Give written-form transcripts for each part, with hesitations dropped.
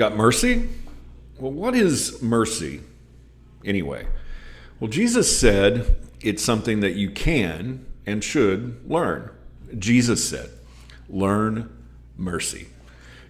Got mercy? Well, what is mercy anyway? Well, Jesus said it's something that you can and should learn. Jesus said, learn mercy.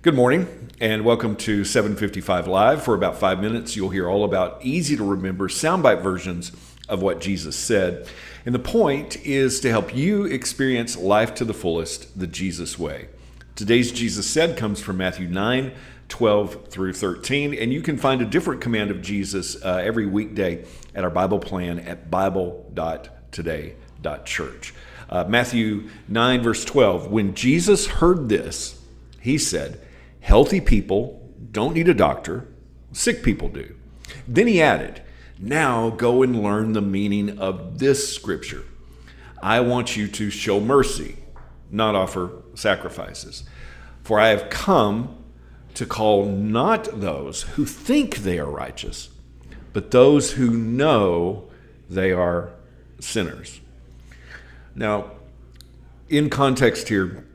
Good morning and welcome to 755 Live. For about 5 minutes, you'll hear all about easy to remember soundbite versions of what Jesus said. And the point is to help you experience life to the fullest the Jesus way. Today's Jesus said comes from Matthew 9:12 through 13, and you can find a different command of Jesus every weekday at our Bible plan at bible.today.church. Matthew 9, verse 12, when Jesus heard this, he said, healthy people don't need a doctor, sick people do. Then he added, now go and learn the meaning of this scripture. I want you to show mercy, not offer sacrifices. For I have come to call not those who think they are righteous, but those who know they are sinners. Now, in context here,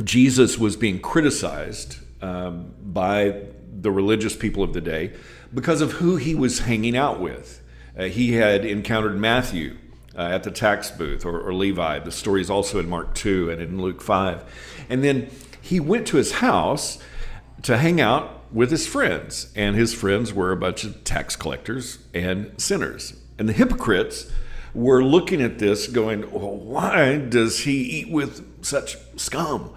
Jesus was being criticized by the religious people of the day because of who he was hanging out with. He had encountered Matthew at the tax booth, or Levi. The story is also in Mark 2 and in Luke 5. And then he went to his house to hang out with his friends. And his friends were a bunch of tax collectors and sinners. And the hypocrites were looking at this going, well, why does he eat with such scum?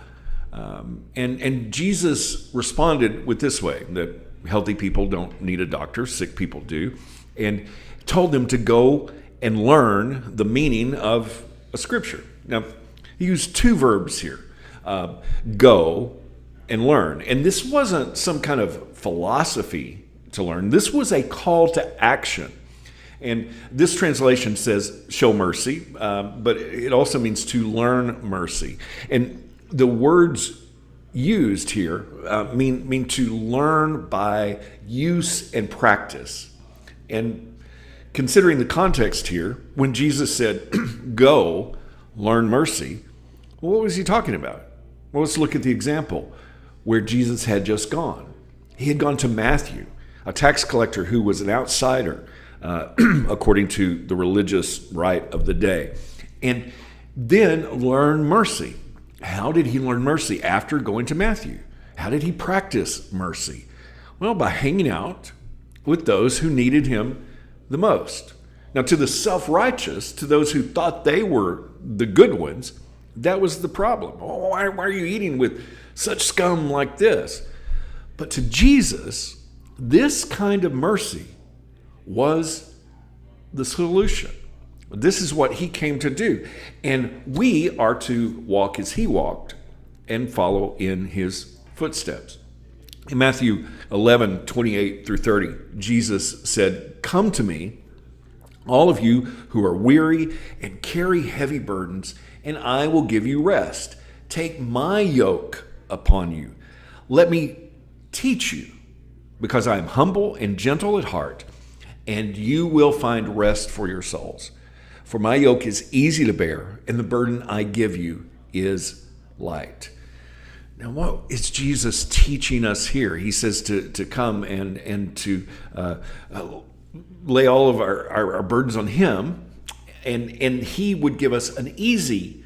And Jesus responded with this way, that healthy people don't need a doctor, sick people do, and told them to go and learn the meaning of a scripture. Now, he used two verbs here, go and learn. And this wasn't some kind of philosophy to learn. This was a call to action. And this translation says show mercy, but it also means to learn mercy. And the words used here mean to learn by use and practice. And considering the context here, when Jesus said, go, learn mercy, well, what was he talking about? Well, let's look at the example where Jesus had just gone. He had gone to Matthew, a tax collector who was an outsider, according to the religious rite of the day, and then learn mercy. How did he learn mercy after going to Matthew? How did he practice mercy? Well, by hanging out with those who needed him the most. Now, to the self-righteous, to those who thought they were the good ones, that was the problem. Oh, why are you eating with such scum like this? But to Jesus, this kind of mercy was the solution. This is what he came to do. And we are to walk as he walked and follow in his footsteps. In Matthew 11:28 through 30, Jesus said, come to me, all of you who are weary and carry heavy burdens, and I will give you rest. Take my yoke upon you. Let me teach you, because I am humble and gentle at heart, and you will find rest for your souls. For my yoke is easy to bear, and the burden I give you is light. Now, what is Jesus teaching us here? He says to come and to lay all of our burdens on him, and he would give us an easy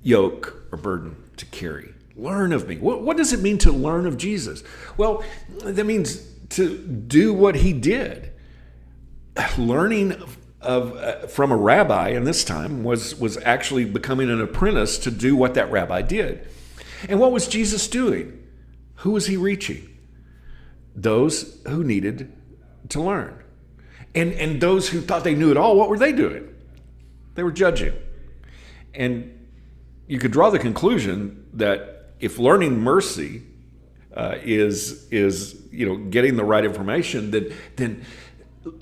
yoke or burden to carry. Learn of me. What does it mean to learn of Jesus? Well, that means to do what he did. Learning from a rabbi, and this time was actually becoming an apprentice to do what that rabbi did. And what was Jesus doing? Who was he reaching? Those who needed to learn. And those who thought they knew it all, what were they doing? They were judging. And you could draw the conclusion that if learning mercy is getting the right information, then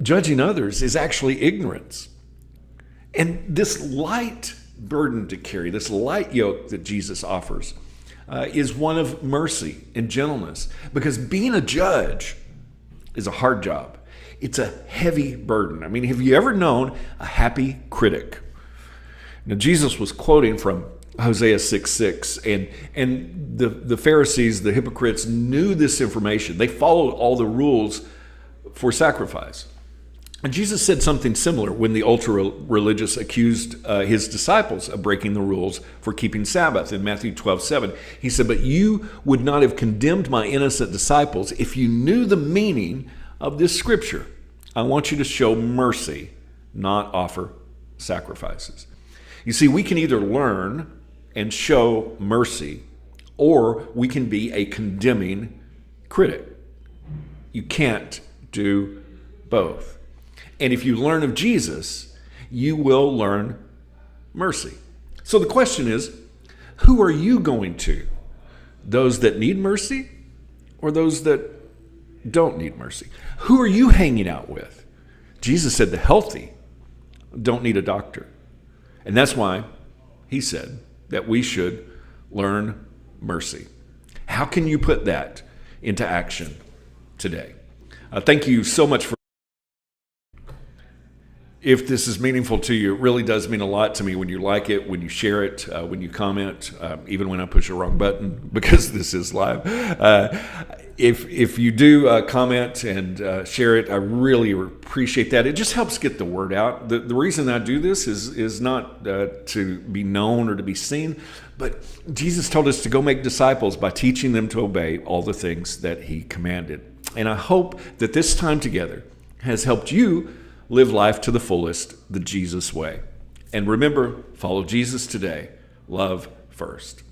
judging others is actually ignorance. And this light burden to carry, this light yoke that Jesus offers, is one of mercy and gentleness. Because being a judge is a hard job. It's a heavy burden. I mean, have you ever known a happy critic? Now, Jesus was quoting from Hosea 6:6, and the Pharisees, the hypocrites, knew this information. They followed all the rules for sacrifice. And Jesus said something similar when the ultra-religious accused his disciples of breaking the rules for keeping Sabbath in Matthew 12:7. He said, "But you would not have condemned my innocent disciples if you knew the meaning of this scripture. I want you to show mercy, not offer sacrifices." You see, we can either learn and show mercy, or we can be a condemning critic. You can't do both. And if you learn of Jesus, you will learn mercy. So the question is, who are you going to? Those that need mercy or those that don't need mercy? Who are you hanging out with? Jesus said the healthy don't need a doctor. And that's why he said that we should learn mercy. How can you put that into action today? Thank you so much for. If this is meaningful to you, it really does mean a lot to me when you like it, when you share it, when you comment, even when I push a wrong button, because this is live. If you do comment and share it, I really appreciate that. It just helps get the word out. The reason I do this is not to be known or to be seen, but Jesus told us to go make disciples by teaching them to obey all the things that he commanded. And I hope that this time together has helped you live life to the fullest, the Jesus way. And remember, follow Jesus today. Love first.